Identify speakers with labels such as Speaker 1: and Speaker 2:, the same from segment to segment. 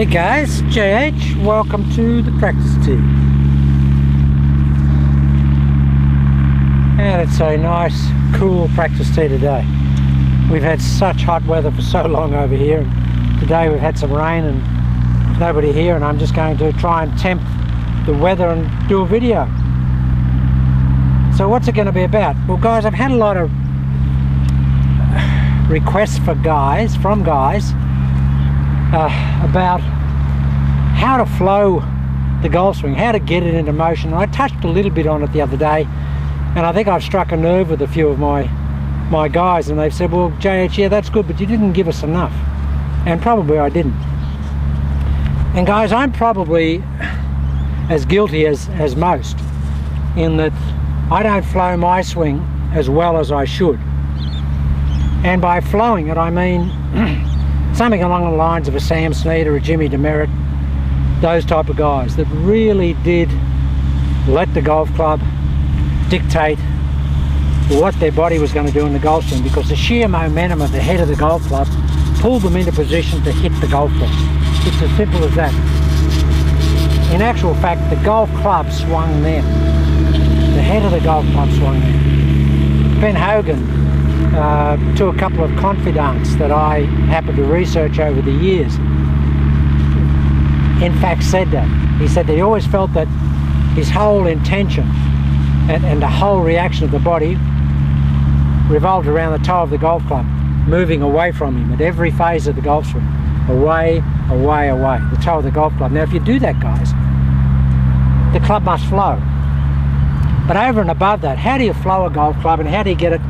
Speaker 1: Hey guys, JH, welcome to the practice tee. And it's a nice, cool practice tee today. We've had such hot weather for so long over here. Today we've had some rain and there's nobody here, and I'm just going to try and tempt the weather and do a video. So what's it going to be about? Well guys, I've had a lot of requests from guys about how to flow the golf swing, how to get it into motion. I touched a little bit on it the other day, and I think I've struck a nerve with a few of my guys, and they've said, well JH, yeah, that's good, but you didn't give us enough. And probably I didn't. And guys, I'm probably as guilty as most, in that I don't flow my swing as well as I should. And by flowing it, I mean something along the lines of a Sam Snead or a Jimmy DeMerit, those type of guys that really did let the golf club dictate what their body was going to do in the golf swing, because the sheer momentum of the head of the golf club pulled them into position to hit the golf ball. It's as simple as that. In actual fact, the golf club swung them. The head of the golf club swung them. Ben Hogan, to a couple of confidants that I happened to research over the years, in fact said that. He said that he always felt that his whole intention and the whole reaction of the body revolved around the toe of the golf club, moving away from him at every phase of the golf swing. Away, away, away, the toe of the golf club. Now if you do that, guys, the club must flow. But over and above that, how do you flow a golf club, and how do you get it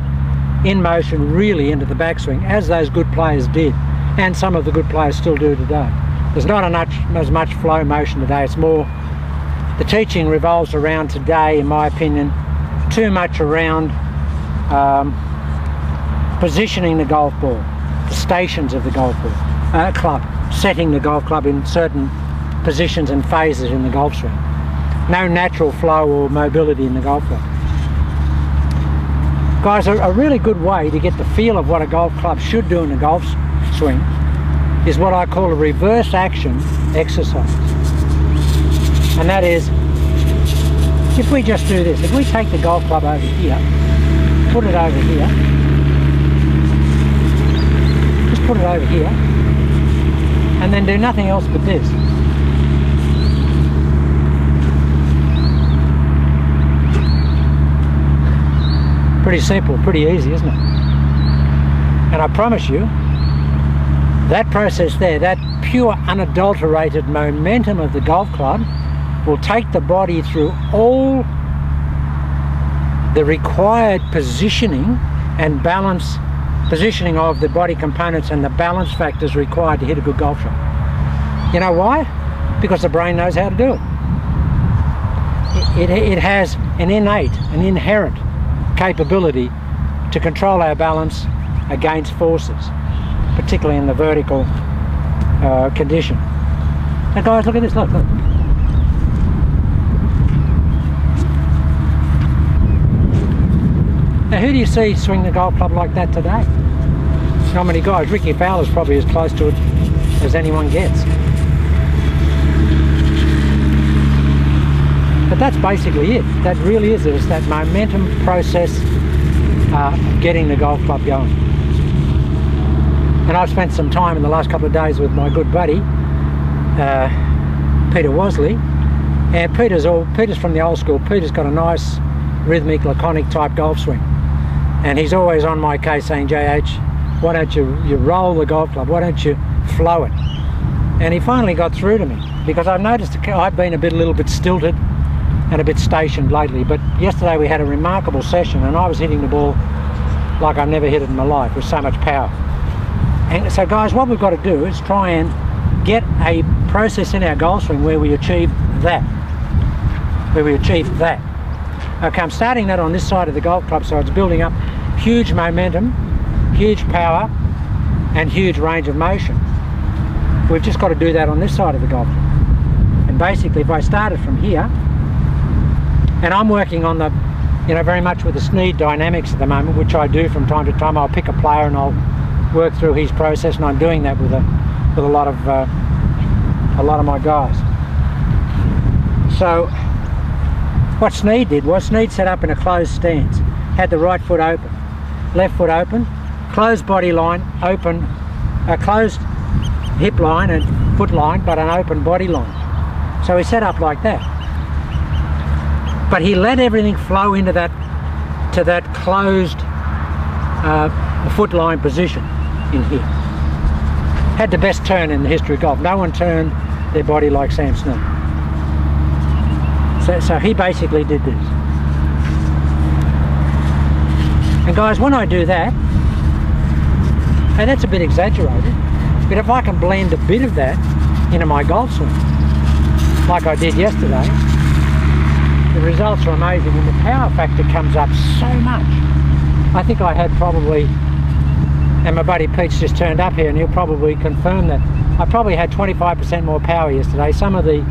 Speaker 1: in motion really into the backswing, as those good players did, and some of the good players still do today? There's not as much flow motion today. It's more, the teaching revolves around today, in my opinion, too much around positioning the golf ball, the stations of the golf ball, club, setting the golf club in certain positions and phases in the golf swing. No natural flow or mobility in the golf club. Guys, a really good way to get the feel of what a golf club should do in a golf swing is what I call a reverse action exercise. And that is, if we just do this, if we take the golf club over here, put it over here, just put it over here, and then do nothing else but this. Pretty simple, pretty easy, isn't it? And I promise you, that process there, that pure unadulterated momentum of the golf club will take the body through all the required positioning and balance, positioning of the body components and the balance factors required to hit a good golf shot. You know why? Because the brain knows how to do it. It has an innate, an inherent capability to control our balance against forces, particularly in the vertical condition. Now guys, look at this, look. Now who do you see swing the golf club like that today? Not many guys. Ricky Fowler's probably as close to it as anyone gets. But that's basically it. That really is it. It's that momentum process of getting the golf club going. And I've spent some time in the last couple of days with my good buddy, Peter Wasley. And Peter's from the old school. Peter's got a nice rhythmic, laconic type golf swing. And he's always on my case saying, JH, why don't you roll the golf club? Why don't you flow it? And he finally got through to me, because I've noticed I've been a little bit stilted and a bit stationed lately. But yesterday we had a remarkable session, and I was hitting the ball like I've never hit it in my life, with so much power. And so guys, what we've got to do is try and get a process in our golf swing where we achieve that. Okay, I'm starting that on this side of the golf club, so it's building up huge momentum, huge power, and huge range of motion. We've just got to do that on this side of the golf club. And basically, if I started from here, and I'm working on the, very much with the Snead dynamics at the moment, which I do from time to time. I'll pick a player and I'll work through his process, and I'm doing that with a lot of a lot of my guys. So what Sneed did was Sneed set up in a closed stance, had the right foot open, left foot open, closed body line, open, a closed hip line and foot line, but an open body line. So he set up like that. But he let everything flow into that, to that closed foot line position in here. Had the best turn in the history of golf. No one turned their body like Sam Snead. So he basically did this. And guys, when I do that, and that's a bit exaggerated, but if I can blend a bit of that into my golf swing, like I did yesterday, the results are amazing and the power factor comes up so much. I think I had probably, and my buddy Pete's just turned up here and he'll probably confirm that, I probably had 25% more power yesterday. Some of the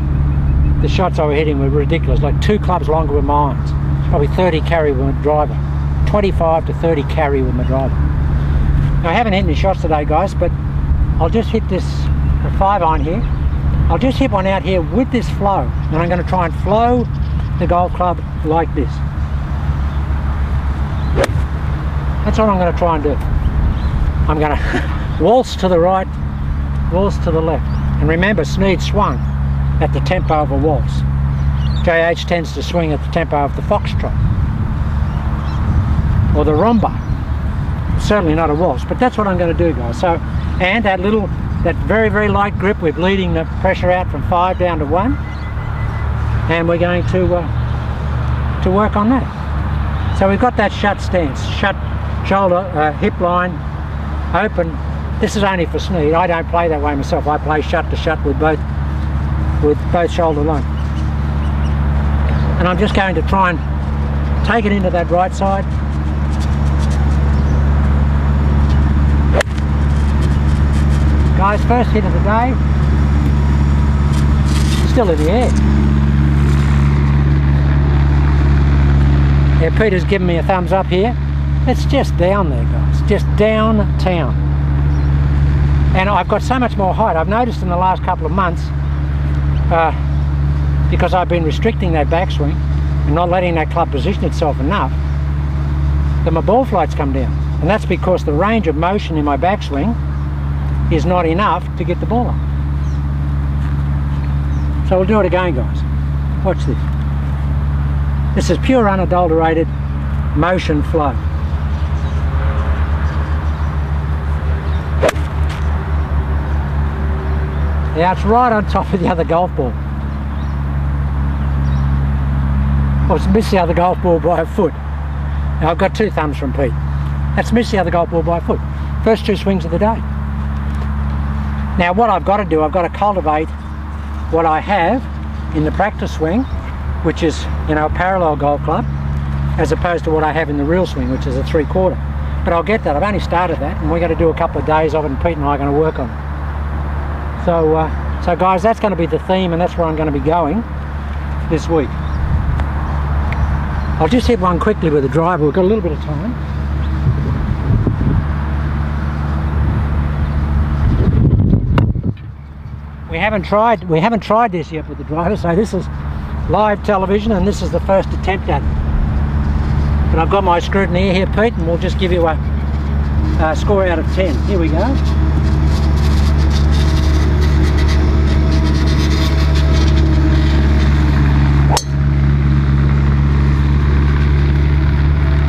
Speaker 1: shots I was hitting were ridiculous, like 2 clubs longer with my irons, probably 30 carry with my driver, 25 to 30 carry with my driver. Now, I haven't hit any shots today, guys, but I'll just hit this 5-iron here. I'll just hit one out here with this flow, and I'm going to try and flow the golf club like this. That's what I'm going to try and do. I'm going to waltz to the right, waltz to the left. And remember, Snead swung at the tempo of a waltz. JH tends to swing at the tempo of the foxtrot or the rumba. Certainly not a waltz, but that's what I'm going to do, guys. So, and that very, very light grip, we're bleeding the pressure out from 5 down to 1, and we're going to work on that. So we've got that shut stance, shut shoulder, hip line, open. This is only for Snead. I don't play that way myself. I play shut to shut with both shoulder lines. And I'm just going to try and take it into that right side. Guys, first hit of the day, still in the air. Yeah, Peter's giving me a thumbs up here. It's just down there, guys, just downtown. And I've got so much more height. I've noticed in the last couple of months, because I've been restricting that backswing and not letting that club position itself enough, that my ball flight's come down. And that's because the range of motion in my backswing is not enough to get the ball up. So we'll do it again, guys. Watch this. This is pure unadulterated motion flow. Now it's right on top of the other golf ball. Well, it's missed the other golf ball by a foot. Now I've got 2 thumbs from Pete. That's missed the other golf ball by a foot. First 2 swings of the day. Now what I've got to do, I've got to cultivate what I have in the practice swing, which is, you know, a parallel golf club, as opposed to what I have in the real swing, which is a 3/4. But I'll get that. I've only started that, and we're going to do a couple of days of it, and Pete and I are going to work on it. So guys, that's going to be the theme, and that's where I'm going to be going this week. I'll just hit one quickly with the driver. We've got a little bit of time. We haven't tried this yet with the driver, so this is live television, and this is the first attempt at it. But I've got my scrutiny here, Pete, and we'll just give you a score out of 10. Here we go.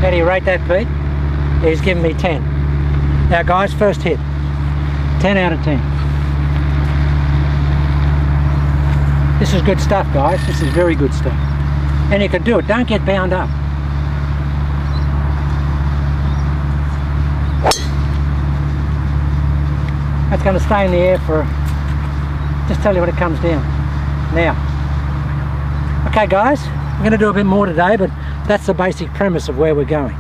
Speaker 1: How do you rate that, Pete? He's giving me 10. Now guys, first hit. 10 out of 10. This is good stuff, guys. This is very good stuff. And you can do it. Don't get bound up. That's going to stay in the air for, just tell you when it comes down. Now. Okay guys, we're going to do a bit more today, but that's the basic premise of where we're going.